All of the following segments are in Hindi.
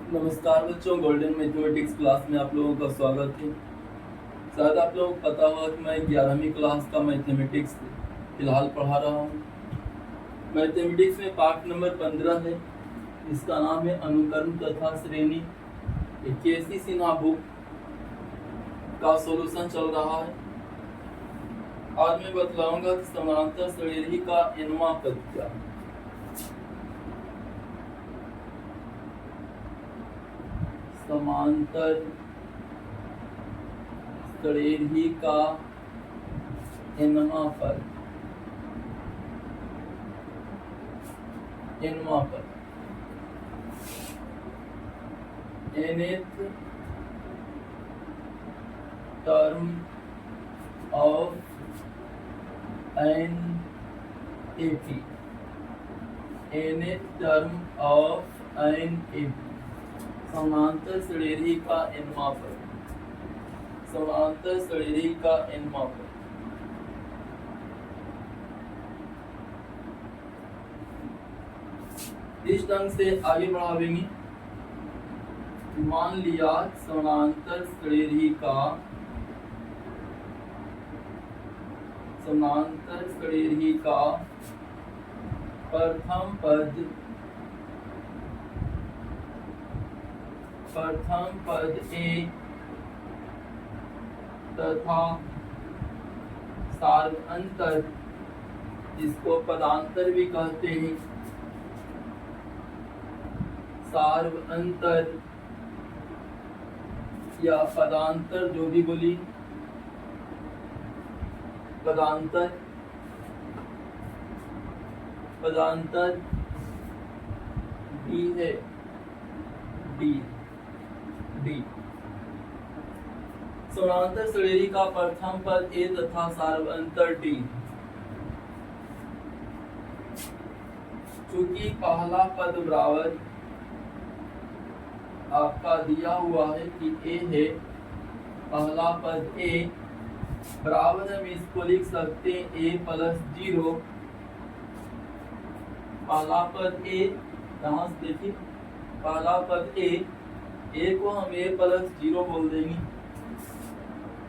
नमस्कार बच्चों, गोल्डन मैथमेटिक्स क्लास में आप लोगों का स्वागत है। शायद आप लोगों को पता होगा कि मैं 11वीं क्लास का मैथमेटिक्स फिलहाल पढ़ा रहा हूँ। मैथमेटिक्स में पार्ट नंबर 15 है। इसका नाम है अनुक्रम तथा श्रेणी। केसी सिन्हा बुक का सॉल्यूशन चल रहा है। आज मैं बतलाऊंगा कि समानांतर श्रेणी का nवां पद क्या है। समांतर श्रेणी का nवां पद nth term of an AP nth term of an AP समांतर श्रेणी का nवां पद। समांतर श्रेणी का nवां पद। इस ढंग से आगे बढ़ावेंगे। मान लिया समांतर श्रेणी का प्रथम पद A तथा सार्वअंतर, जिसको पदांतर भी कहते हैं, सार्वअंतर या पदांतर, जो भी बोली, पदांतर D है, D। समांतर श्रेणी का प्रथम पद A तथा सार्वअंतर D। चूंकि पहला पद बराबर आपका दिया हुआ है कि A है, पहला पद A बराबर, हम इसको लिख सकते हैं A प्लस 0। पहला पद A, यहाँ से देखिए, पहला पद A को हम A प्लस 0 बोल देंगे।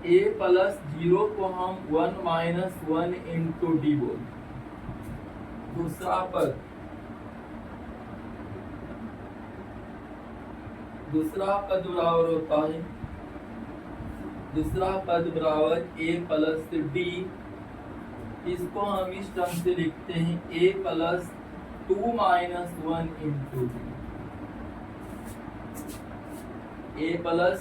A प्लस 0 को हम 1 माइनस 1 इंटू D बोल। दूसरा पद बराबर होता है, दूसरा पद बराबर A प्लस D। इसको हम इस ढंग से लिखते हैं A plus 2 minus 1 into D। A plus,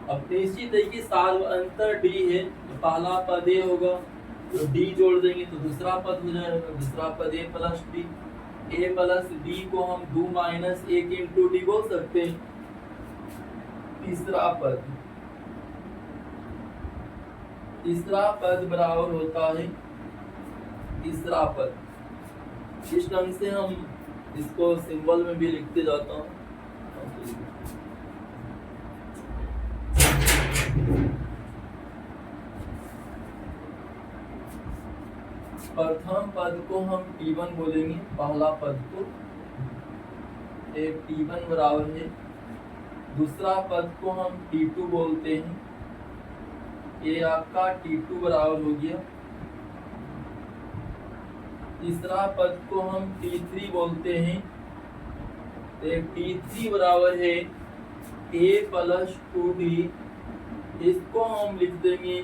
अब निश्चित है कि सार्वअंतर D है, तो पहला पद A होगा, तो D जोड़ देंगे तो दूसरा पद हो जाएगा। दूसरा पद A plus D। A plus D को हम 2 माइनस 1 इंटू D बोल सकते हैं। तीसरा पद बराबर होता है तीसरा पद। इस ढंग से हम इसको सिंबल में भी लिखते जाता हूँ। प्रथम पद को हम T1 बोलेंगे, पहला पद को T1 बराबर है। दूसरा पद को हम T2 बोलते हैं, ये आपका T2 बराबर हो गया। तीसरा पद को हम T3 बोलते हैं, T3 बराबर है A प्लस 2D। इसको हम लिख देंगे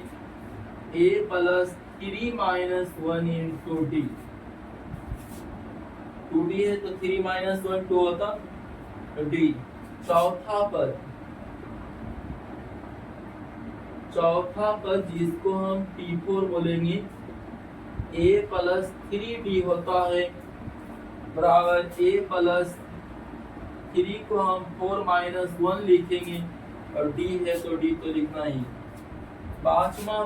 A plus 3 minus 1 into D। 2D है तो 3 माइनस 1 2 होता, तो D। चौथा पद जिसको हम T4 बोलेंगे, A प्लस 3D होता है, बराबर A प्लस 3 को हम 4 माइनस 1 लिखेंगे, और D है तो D तो लिखना ही। पांचवा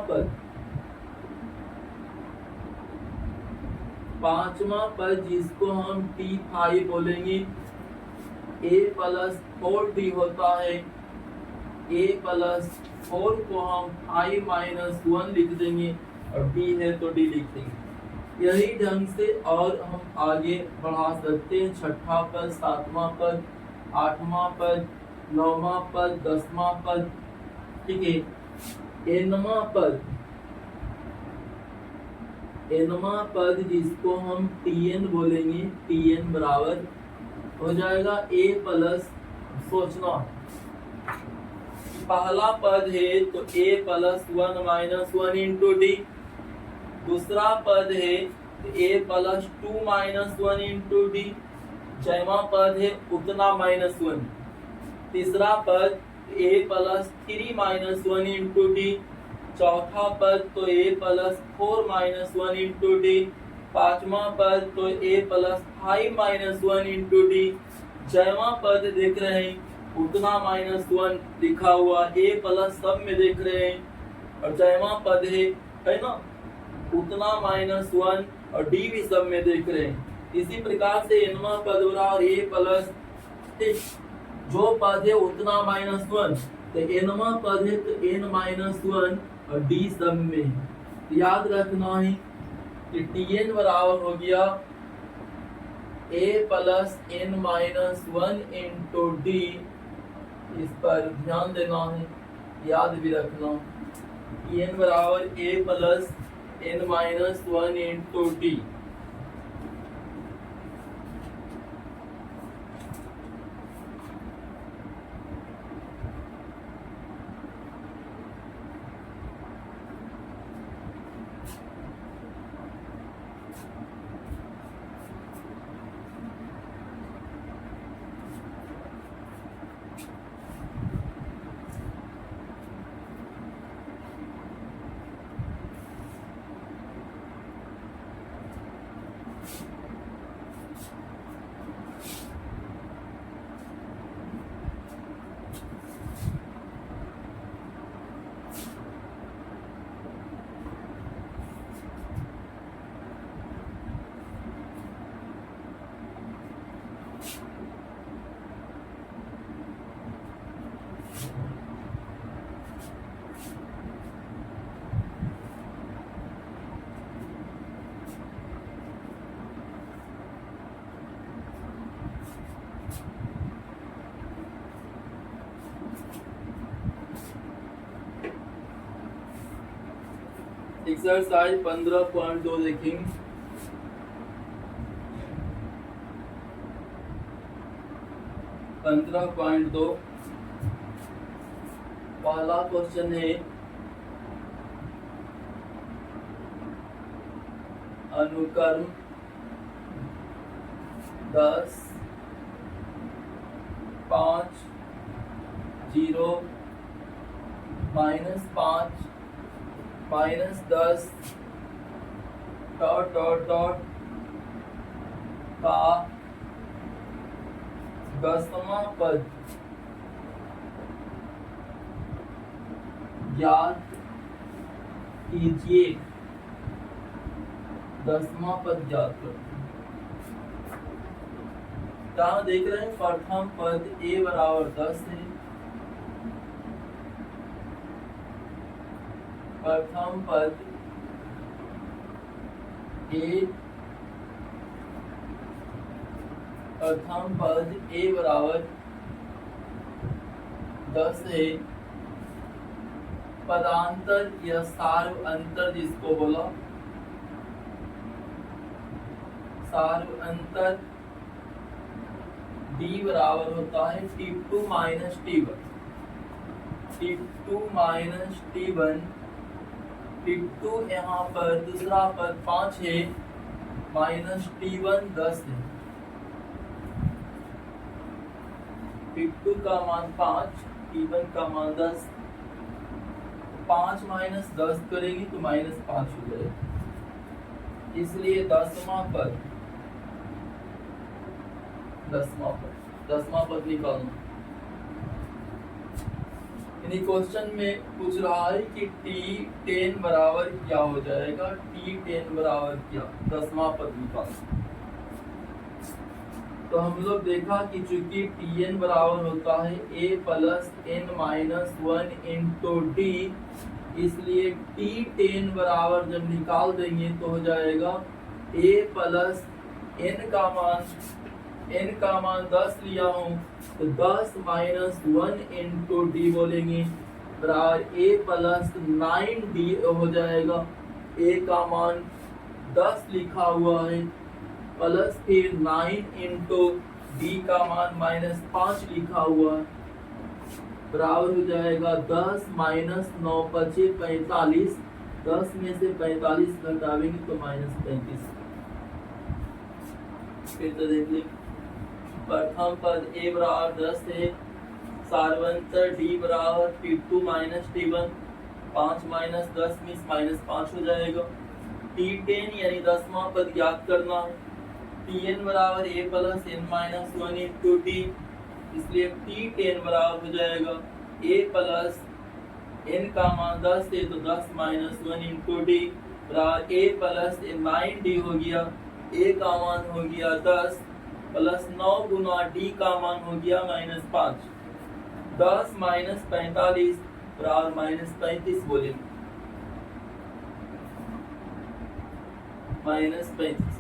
पद जिसको हम T5 बोलेंगे, A प्लस 4D होता है, A प्लस 4 को हम 5 माइनस 1 लिख देंगे, और D है तो D लिख देंगे। यही ढंग से और हम आगे बढ़ा सकते हैं। छठा पद, सातवां पद, 8वां पद, 9वां पद, 10वां पद, ठीक है। nवां पद जिसको हम tn बोलेंगे, tn बराबर हो जाएगा a प्लस, सोचना पहला पद है तो a plus 1 minus 1 into D, दूसरा पद है तो a plus 2 minus 1 into D, जयवा पद है उतना माइनस 1, तीसरा पद a plus 3 minus 1 into D, चौथा पद तो a plus 4 minus 1 into D, पांचवा पद तो a plus 5 minus 1 into D, जयवा पद देख रहे हैं उतना माइनस 1 लिखा हुआ, a प्लस सब में देख रहे हैं, और जयवा पद है ना उतना माइनस 1, और डी भी सब में देख रहे हैं। इसी प्रकार से nवां पद हो रहा और a प्लस, जो पद है उतना माइनस 1, तो nवां पद है तो n माइनस 1 और डी सब में। याद रखना है कि tn बराबर हो गया a plus n minus 1 into D, इस पर ध्यान देना है, याद भी रखना। tn बराबर a plus n minus 1 into D. Exercise 15.2 देखेंगे। पहला क्वेश्चन है अनुक्रम 10, 5, 0, -5, -10 डॉट डॉट डॉट का 10वां पद ज्ञात कीजिए। 10वां पद ज्ञात करो। यहाँ देख रहे हैं प्रथम पद a बराबर 10 है, प्रथम पद a बराबर 10 है। पदांतर या सार्व अंतर जिसको बोला, सार्व अंतर d बराबर होता है t2 minus t1, t2 minus t1, t2 यहाँ पर दूसरा पद 5 है, माइनस t1 10 है। t2 का मान 5, t1 का मान 10, 5 माइनस 10 करेंगे तो -5 हो जाएगा, इसलिए 10वां पद निकालना। क्वेश्चन में पूछ रहा है कि t10 बराबर क्या हो जाएगा, t10 बराबर क्या, 10वां पद निकालना। तो हम लोग देखा कि चूंकि tn बराबर होता है a plus n minus 1 into D, इसलिए t10 बराबर जब निकाल देंगे तो हो जाएगा a प्लस n का मान n का मान 10 लिया हूँ तो 10 माइनस 1 इंटू डी बोलेंगे बराबर a प्लस 9d हो जाएगा। a का मान 10 लिखा हुआ है प्लस फिर 9 इंटू डी का मान माइनस 5 लिखा हुआ है बराबर हो जाएगा 10 माइनस 9 पचे 45। 10 में से 45 घटावेंगे तो माइनस 35। फिर तो देख लीजिए प्रथम पद a बराबर 10 है सारवंतर d बराबर t2 माइनस t1 5 माइनस 10 में माइनस 5 हो जाएगा। t10 यानी 10वां पद ज्ञात करना है। tn बराबर a plus n minus 1 into T इसलिए t10 बराबर हो जाएगा a प्लस n का मान 10 है तो 10 माइनस 1 इंटू डी बराबर a प्लस 9d हो गया। a का मान हो गया 10 प्लस 9 गुना d का मान हो गया माइनस 5। 10 माइनस 45 बराबर माइनस 35 बोले माइनस 35।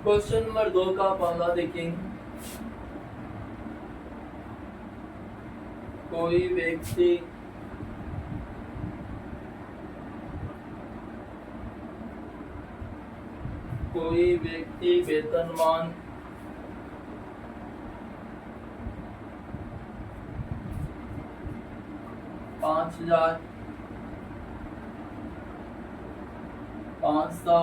क्वेश्चन नंबर 2 का पहला देखेंगे। कोई व्यक्ति वेतनमान $5,000 500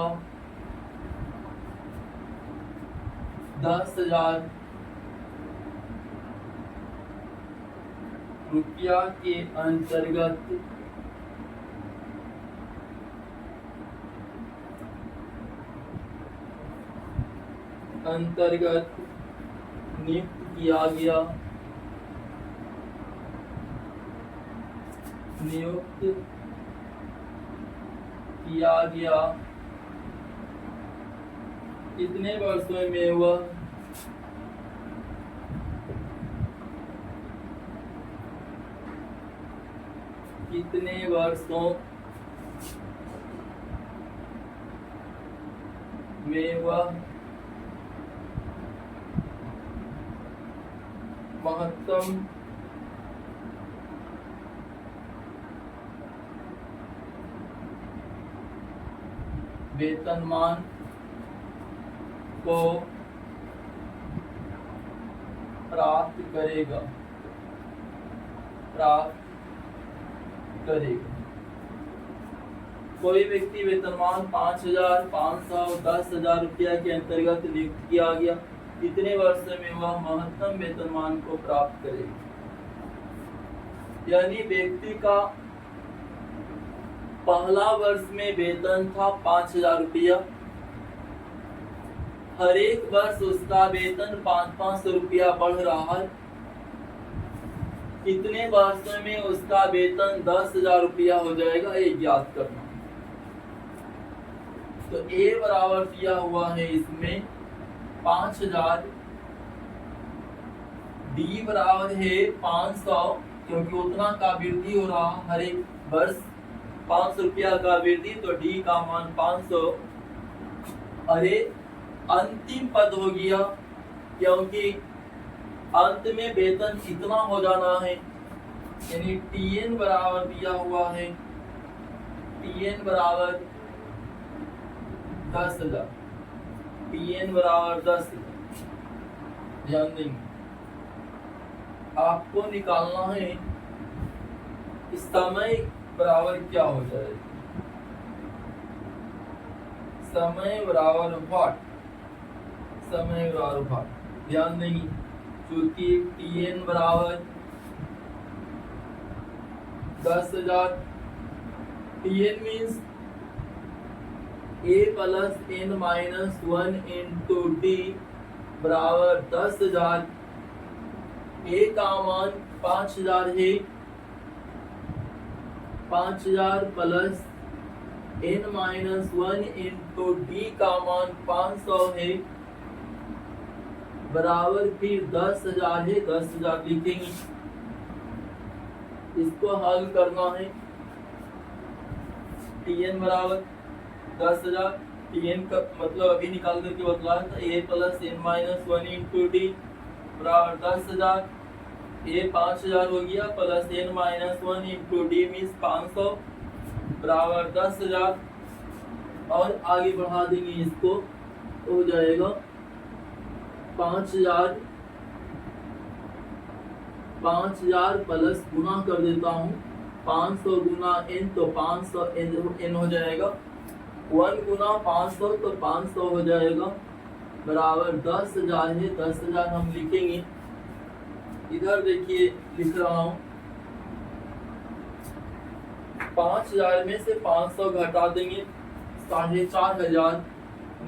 10,000 रुपया के अंतर्गत नियुक्त किया गया कितने वर्षों में हुआ कितने वर्षों में वह महत्तम वेतनमान को प्राप्त करेगा कोई व्यक्ति वेतनमान 5,000 500 10,000 रुपया के अंतर्गत नियुक्त किया गया कितने वर्ष में वह महत्तम वेतनमान को प्राप्त करेगा। यानी व्यक्ति का पहला वर्ष में वेतन था 5,000 रुपया। हर एक वर्ष उसका वेतन 500 रुपया बढ़ रहा है। कितने वर्षों में उसका वेतन 10,000 रुपया हो जाएगा ये ज्ञात करना। तो A बराबर दिया हुआ है इसमें 5,000 D बराबर है 500 क्योंकि उतना का वृद्धि हो रहा हर एक वर्ष 500 रुपया का वृद्धि तो D का मान 500। अरे अंतिम पद हो गया क्योंकि अंत में वेतन इतना हो जाना है यानी TN बराबर दिया हुआ है TN बराबर 10,000 TN बराबर 10,000। ध्यान देंगे आपको निकालना है समय बराबर क्या हो जाएगा। समय बराबर व्हाट ध्यान देंगे क्योंकि TN बराबर 10,000 TN means A plus N minus 1 into D बराबर 10,000। A का मान 5000 है 5000 प्लस n-1 इंटू डी का मान 500 है बराबर फिर 10,000 है 10,000 लिखेंगे। इसको हल करना है। Tn बराबर 10,000 Tn का मतलब अभी निकाल करके बतलाया था a plus n-1 into D बराबर 10,000 a 5,000 हो गया plus n-1 into D means 500 बराबर 10,000 और आगे बढ़ा देंगे इसको तो हो जाएगा 5,000 प्लस गुना कर देता हूँ 500 गुना n तो 500 n हो जाएगा 1 गुना 500 तो 500 हो जाएगा बराबर 10,000 है 10,000 हम लिखेंगे। इधर देखिए लिख रहा हूँ 5,000 में से 500 घटा देंगे 4,500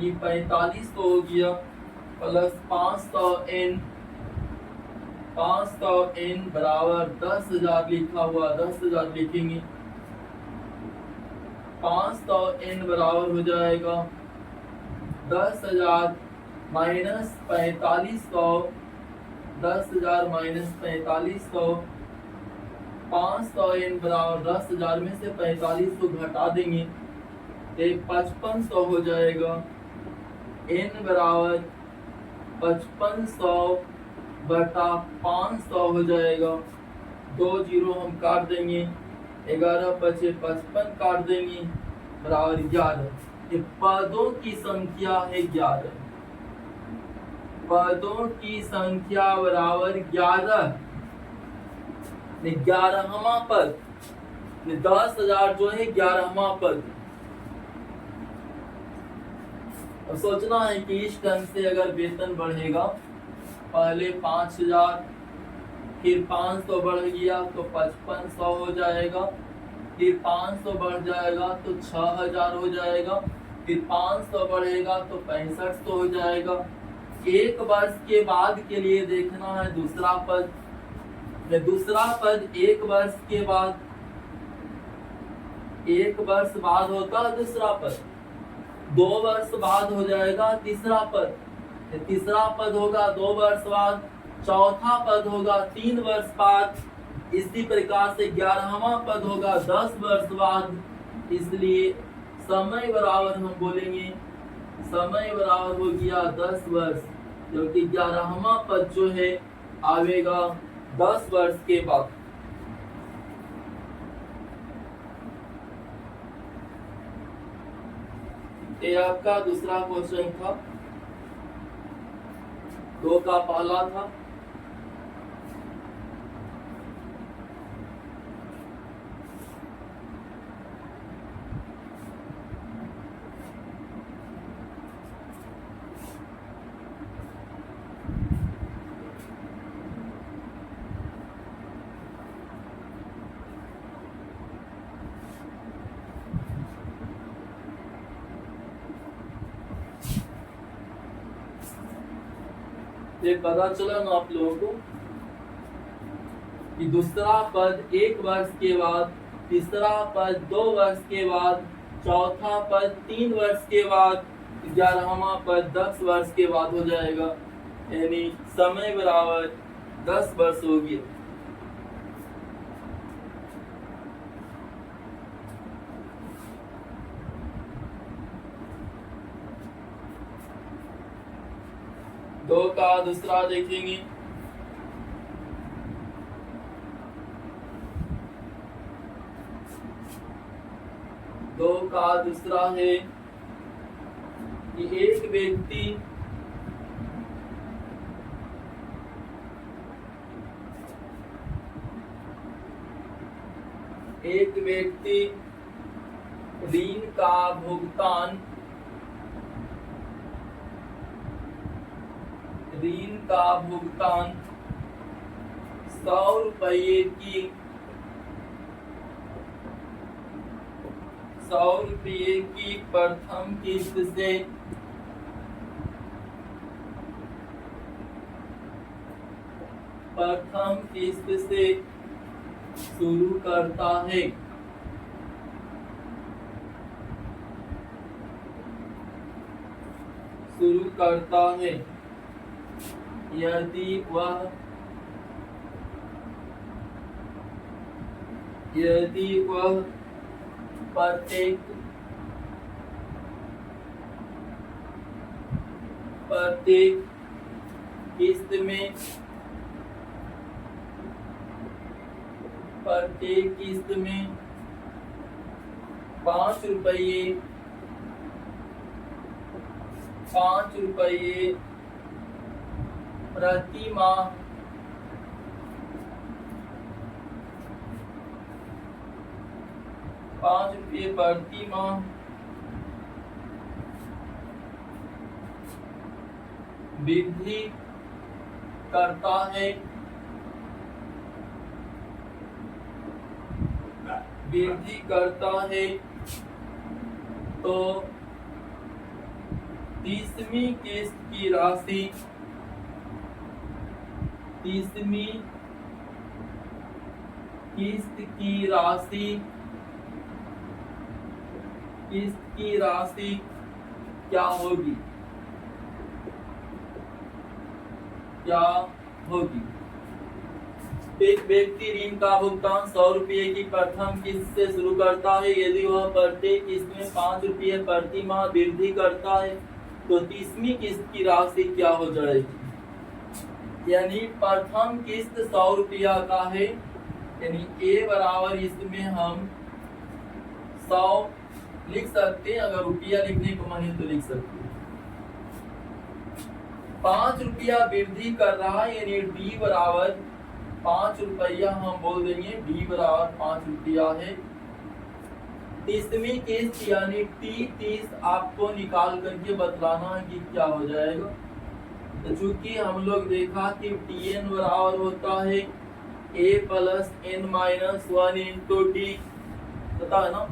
4500 हो गया प्लस 500 n बराबर 10,000 लिखा हुआ 10,000 लिखेंगे 500 n बराबर हो जाएगा 10,000 माइनस 4500 10,000 माइनस 4500 500 n बराबर 10,000 में से 4500 घटा देंगे 5500 हो जाएगा n बराबर 5500 बटा 500 हो जाएगा 2 जीरो हम काट देंगे 11 बचे 55 काट देंगे बराबर 11। ये पदों की संख्या है 11 पदों की संख्या बराबर 11 11वां पद 10,000 जो है 11वां पद। अब सोचना है कि इस ढंग से अगर वेतन बढ़ेगा पहले 5,000 फिर 500 बढ़ गया तो 5500 हो जाएगा फिर 500 बढ़ जाएगा तो 6,000 हो जाएगा फिर 500 बढ़ेगा तो 6500 हो जाएगा। एक वर्ष के बाद के लिए देखना है दूसरा पद एक वर्ष बाद होता है दूसरा पद 2 वर्ष बाद हो जाएगा तीसरा पद तीसरा पद होगा 2 वर्ष बाद चौथा पद होगा 3 वर्ष बाद इसी प्रकार से 11वां पद होगा 10 वर्ष बाद। इसलिए समय बराबर हम बोलेंगे समय बराबर हो गया 10 वर्ष क्योंकि 11वां पद जो है आवेगा 10 वर्ष के बाद। ये आपका दूसरा क्वेश्चन था 2 का पहला था। ये पता चला ना आप लोगों को कि दूसरा पद 1 वर्ष के बाद तीसरा पद 2 वर्ष के बाद चौथा पद 3 वर्ष के बाद 11वां पद 10 वर्ष के बाद हो जाएगा यानी समय बराबर 10 वर्ष हो गया। दो का दूसरा देखेंगे दो का दूसरा है कि एक व्यक्ति ऋण का भुगतान 100 रुपये की प्रथम किस्त से 1 प्रथम किस्त से शुरू करता है। यदि वह प्रत्येक किस्त में 5 रुपये प्रति माह वृद्धि करता है, तो 30वीं किस्त की राशि 30वीं किस्त की राशि क्या होगी? एक व्यक्ति ऋण का भुगतान 100 रुपये की प्रथम किस्त से शुरू करता है। यदि वह प्रत्येक किस्त में 5 रुपये प्रति माह वृद्धि करता है तो 30वीं किस्त की राशि क्या हो जाएगी? यानी प्रथम किस्त 100 रुपया का है, यानी ए बराबर इसमें हम 100 लिख सकते हैं। अगर रुपया लिखने को माने तो लिख सकते हैं। 5 रुपया वृद्धि कर रहा है, यानी डी बराबर 5 रुपया हम बोल देंगे, डी बराबर 5 रुपया है। 30वीं किस्त यानी T30 आपको निकाल करके बतलाना है कि क्या हो जाएगा। तो चूंकि हम लोग देखा कि Tn बराबर होता है a plus n minus 1 into D, पता है ना,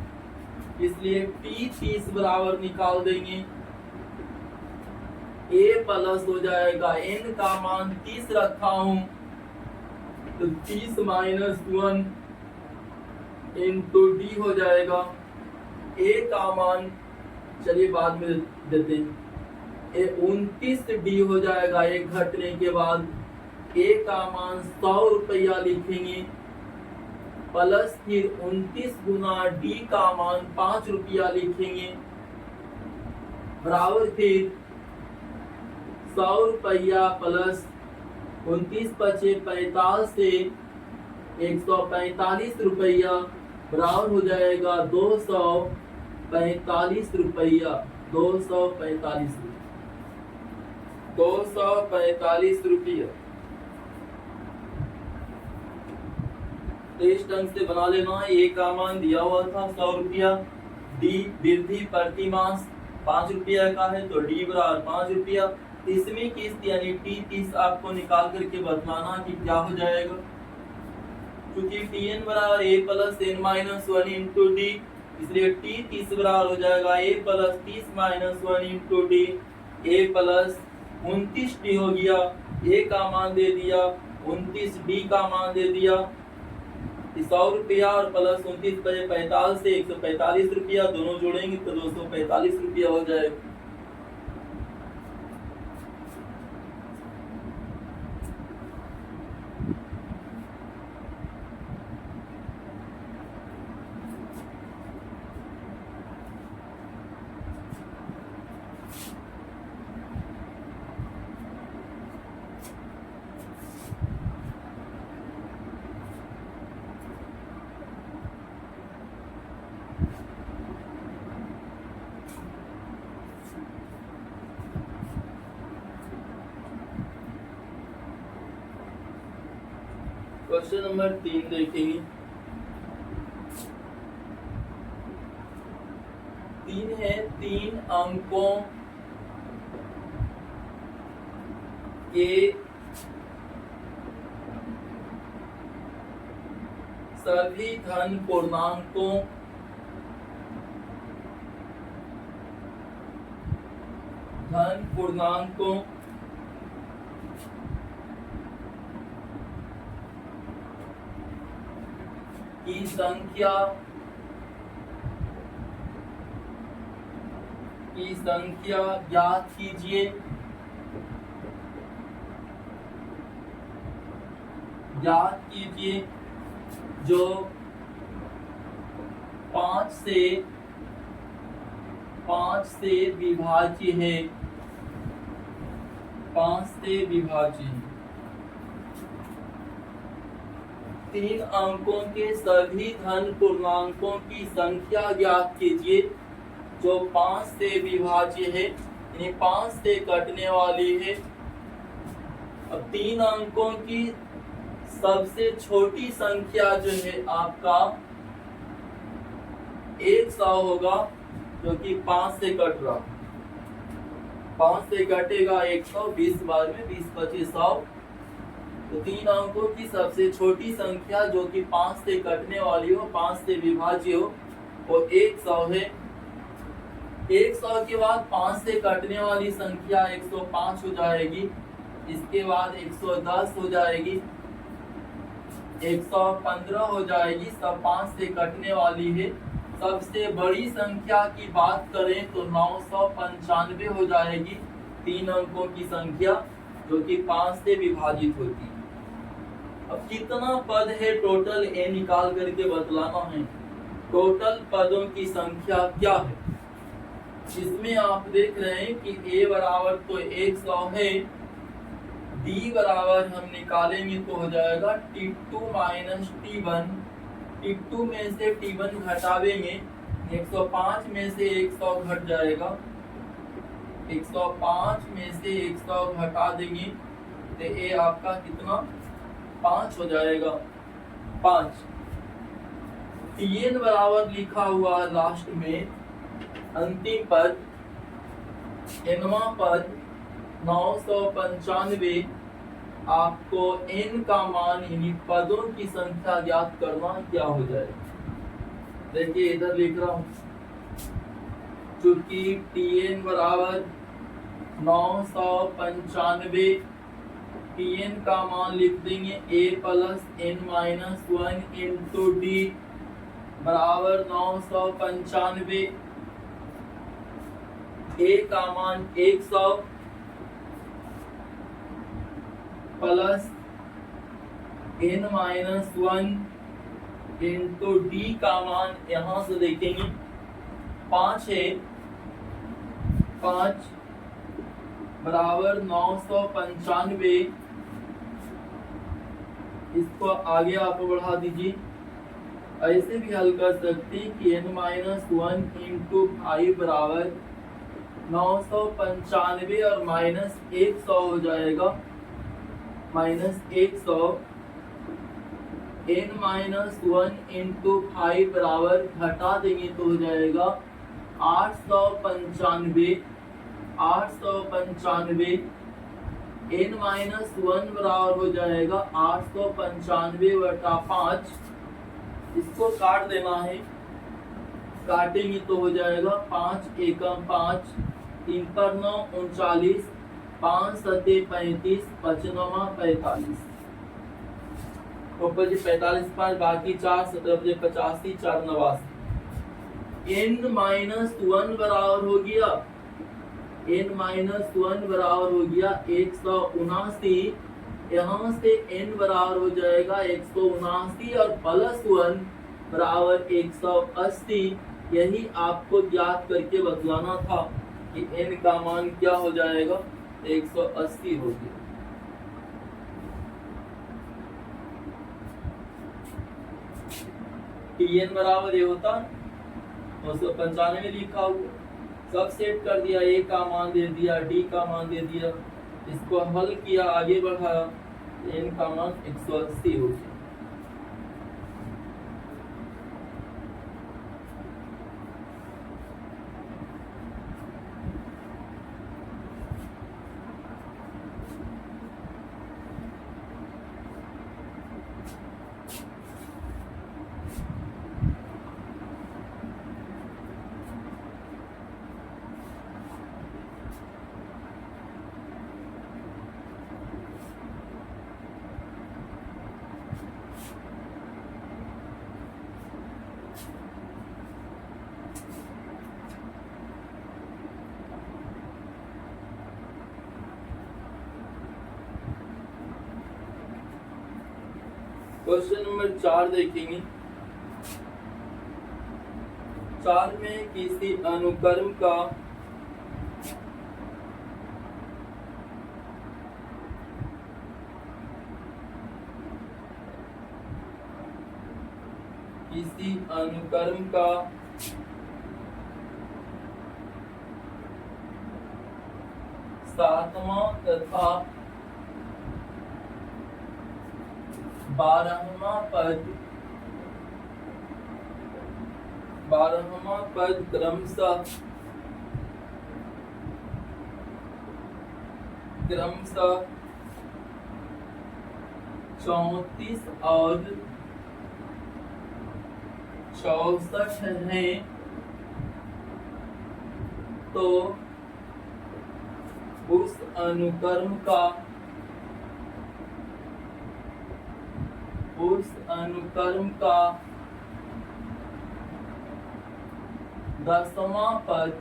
इसलिए T30 बराबर निकाल देंगे। a प्लस हो जाएगा, n का मान 30 रखा हूं तो 30 माइनस 1 इंटू डी हो जाएगा। a का मान चलिए बाद में देते हैं, 29 डी हो जाएगा। एक घटने के बाद a का मान 100 रुपया लिखेंगे, प्लस फिर 29 गुना डी का मान 5 रुपया लिखेंगे, बराबर फिर 100 रुपया प्लस 29 पचे 45 से 145 रुपया, बराबर हो जाएगा 245 रुपया। 245 रुपया। इस ढंग से बना लेना है। ए का मान दिया हुआ था 100 रुपया, डी वृद्धि प्रति मास 5 रुपया का है तो डी बराबर 5 रुपया। 30वीं किस्त यानी T30 आपको निकाल करके बतलाना कि क्या हो जाएगा। क्योंकि Tn बराबर a plus n minus 1 into D, इसलिए T30 बराबर हो जाएगा a plus 30 minus 1 into D, a plus 29 D हो गया। a का मान दे दिया 29, डी का मान दे दिया 100 रुपया और प्लस 29 बजे 45 से 145 रुपया, दोनों जोड़ेंगे तो 245 रुपया हो जाएगा। क्वेश्चन नंबर 3 देखेंगे। 3 है 3 अंकों के सभी धन पूर्णांकों की संख्या ज्ञात कीजिए। जो 5 से विभाज्य है। 3 अंकों के सभी धन पूर्णांकों की संख्या ज्ञात कीजिए जो 5 से विभाज्य है, यानी 5 से कटने वाली है। अब 3 अंकों की सबसे छोटी संख्या जो है आपका 100 होगा, जो कि 5 से कट रहा। 5 से कटेगा 100, 20 बार में 20 25 100। तो 3 अंकों की सबसे छोटी संख्या जो कि 5 से कटने वाली हो, 5 से विभाज्य हो, वो 100 है। 100 के बाद 5 से कटने वाली संख्या 105 हो जाएगी। इसके बाद 110 हो जाएगी, 115 हो जाएगी। सब 5 से कटने वाली है। सबसे बड़ी संख्या की बात करें तो 995 हो जाएगी, 3 अंकों की संख्या जो कि 5 से विभाजित होती है। अब कितना पद है टोटल, ए निकाल करके बतलाना है। टोटल पदों की संख्या क्या है, इसमें आप देख रहे हैं कि ए बराबर तो 100 है। डी बराबर हम निकालेंगे तो हो जाएगा T2 माइनस T1। T2 में से T1 घटावेंगे, 105 में से 100 घट जाएगा। 105 में से 100 घटा देंगे तो ये आपका कितना 5 हो जाएगा। 5 Tn बराबर लिखा हुआ लास्ट में अंतिम पद, nवां पद 995। आपको n का मान यानी पदों की संख्या ज्ञात करना, क्या हो जाएगा। देखिए इधर लिख रहा हूं, चूंकि Tn बराबर 995, Tn का मान लिख देंगे a plus n minus 1 into D बराबर 995। a का मान 100 plus n minus 1 into D का मान यहां से देखेंगे 5 है। 5 बराबर 995। इसको आगे आप बढ़ा दीजिए। ऐसे भी हल कर सकते हैं कि n माइनस 1 इंटू 5 बराबर 995 और माइनस 100 हो जाएगा। माइनस 100 n माइनस 1 इंटू 5 बराबर घटा देंगे तो हो जाएगा 895। 895 n माइनस 1 बराबर हो जाएगा 895 बटा 5। इसको काट देना है, काटेंगे तो हो जाएगा 5 एकम 5, 3 पर 9 39, 5 सते 35, 55 45। ऊपर जी 45 पर बाकी 4 17 बजे 85, 4 89। n माइनस 1 बराबर हो गया, n माइनस 1 बराबर हो गया 179। यहाँ से n बराबर हो जाएगा 179 और प्लस 1 बराबर 180। यही आपको ज्ञात करके बतलाना था कि n का मान क्या हो जाएगा, 180 हो गया। Tn बराबर ये होता 995 लिखा हुआ, सब सेट कर दिया। A का मान दे दिया, D का मान दे दिया, इसको हल किया, आगे बढ़ाया, n का मान 180 हो गया। क्वेश्चन नंबर 4 देखेंगे। 4 में किसी अनुक्रम का सातवां तथा 12वां पद क्रमशः 34 और 64 हैं, तो उस अनुक्रम का 10वां पद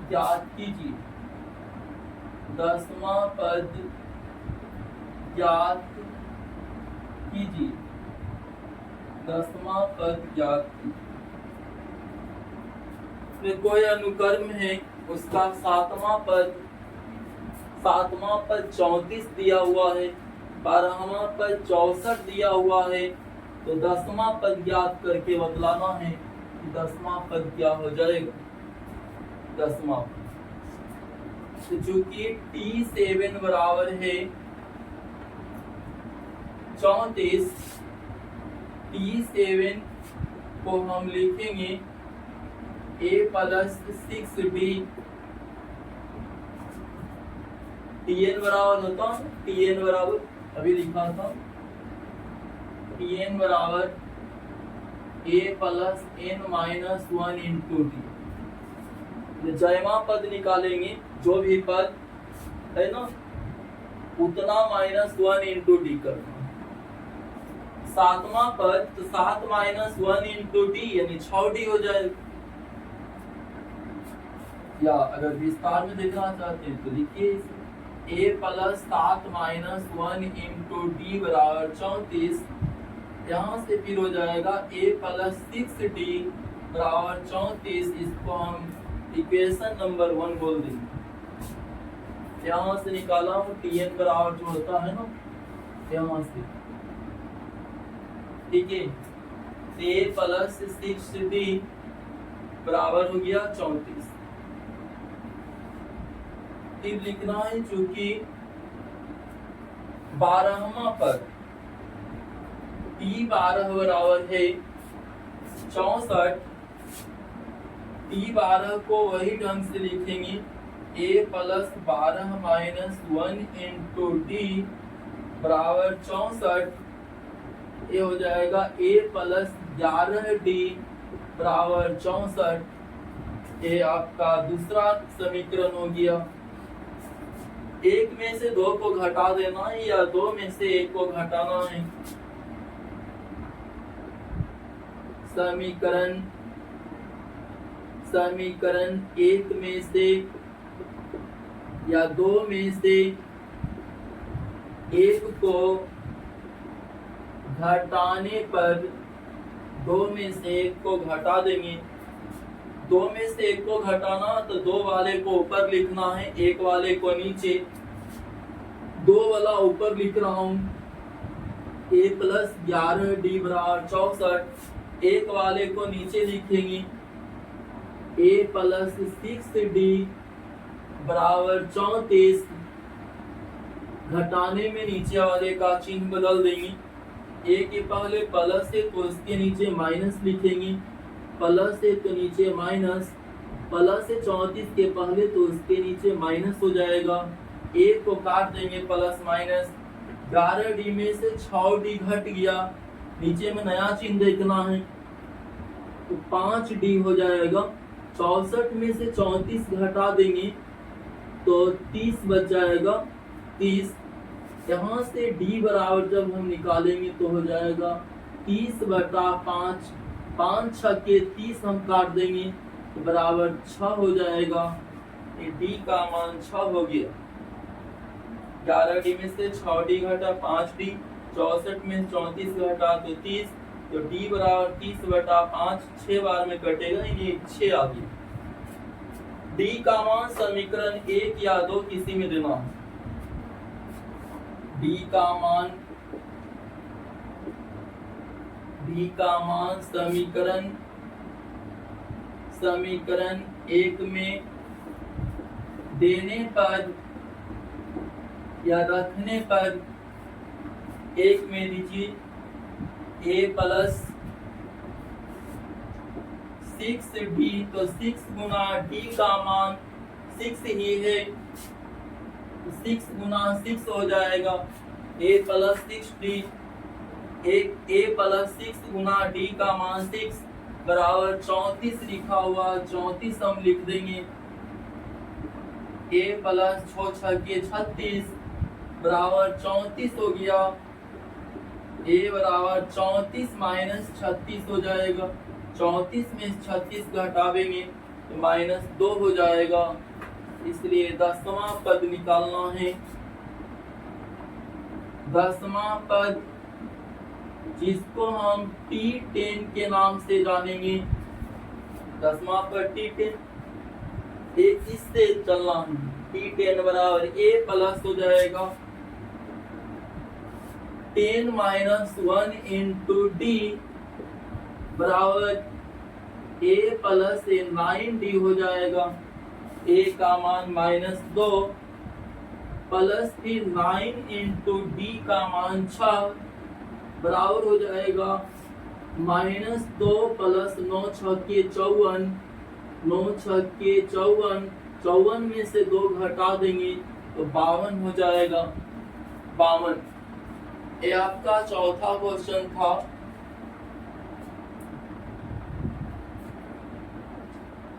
ज्ञात कीजिए। 10वां पद ज्ञात कीजिए। 10वां पद ज्ञात कीजिए। कोई अनुक्रम है, उसका 7वां पद 34 दिया हुआ है, 12वां पद 64 दिया हुआ है, तो 10वां पद ज्ञात करके बतलाना है कि 10वां पद क्या हो जाएगा। 10वां पद तो चूंकि T7 बराबर है 34, T7 को हम लिखेंगे A + 6D। Tn बराबर होता है, Tn बराबर अभी लिखा था, Tn बराबर A + n-1 × D। जयमा पद निकालेंगे, जो भी पद है ना उतना -1 × D करना। 7वां पद तो 7 - 1 × D यानी 6D हो जाएगा। या अगर विस्तार में देखना चाहते हैं तो लिखिए A + 7 - 1 × D बराबर 34। यहाँ से फिर हो जाएगा A + 6D बराबर 34। इसको हम इक्वेशन नंबर 1 बोल देंगे। यहाँ से निकाला हूँ Tn बराबर जो होता है ना, यहाँ से ठीक है। A + 6D बराबर हो गया 34। फिर लिखना है चूंकि 12वां पद T12 बराबर है 64, T12 को वही ढंग से लिखेंगे A + 12 - 1 × D बराबर 64। ये हो जाएगा A + 11D बराबर 64। ये आपका दूसरा समीकरण हो गया। एक में से 2 को घटा देना है या 2 में से 1 को घटाना है। समीकरण 1 में से या 2 में से 1 को घटाने पर 2 में से 1 को घटा देंगे। 2 में से 1 को घटाना तो 2 वाले को ऊपर लिखना है, 1 वाले को नीचे। 2 वाला ऊपर लिख रहा हूँ A + 11D बराबर 64। 1 वाले को नीचे लिखेंगे A + 6D बराबर 34। घटाने में नीचे वाले का चिन्ह बदल देंगे। A के पहले प्लस है तो उसके नीचे माइनस लिखेंगे, प्लस है तो नीचे माइनस, प्लस है 34 के पहले तो उसके नीचे माइनस हो जाएगा। 1 को काट देंगे प्लस माइनस। 11D में से 6D घट गया, नीचे में नया चिन्ह देखना है तो 5D हो जाएगा। 64 में से 34 घटा देंगे तो 30 बच जाएगा 30। यहाँ से D बराबर जब हम निकालेंगे तो हो जाएगा 30/5। 5 × 6 = 30 हम काट देंगे तो बराबर 6 हो जाएगा। D का मान 6 हो गया। 11D में से 6D घटा 5D, 64 में 34 घटा तो 30, तो D बराबर 30/5, 6 बार में कटेगा, ये 6 आ गया। D का मान समीकरण 1 या 2 किसी में देना है। D का मान समीकरण 1 में देने पर या रखने पर 1 में दीजिए a प्लस 6d, तो 6 गुना d का मान 6 ही है, 6 गुना 6 हो जाएगा a plus 6d, a plus 6 Guna d का मान 6 बराबर 34 लिखा हुआ, 34 हम लिख देंगे। a प्लस 6 6 36 बराबर 34 हो गया। a बराबर 34 माइनस 36 हो जाएगा, 34 में 36 घटावेंगे तो -2 हो जाएगा, इसलिए दसवां पद निकालना है। दसवां पद जिसको हम T10 के नाम से जानेंगे, दसवां पद T10 एक इससे चलना है। T10 बराबर a प्लस हो जाएगा 10 माइनस 1 इंटू डी बराबर a प्लस 9d हो जाएगा। a का मान -2 प्लस फिर 9 इंटू डी का मान 6 बराबर हो जाएगा -2 प्लस 9 6 के 54, 9 6 के 54, 54 में से 2 घटा देंगे तो 52 हो जाएगा। 52 ये आपका चौथा क्वेश्चन था।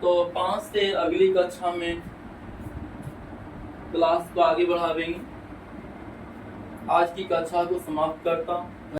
तो 5 से अगली कक्षा में क्लास को आगे बढ़ावेंगे। आज की कक्षा को समाप्त करता हूं।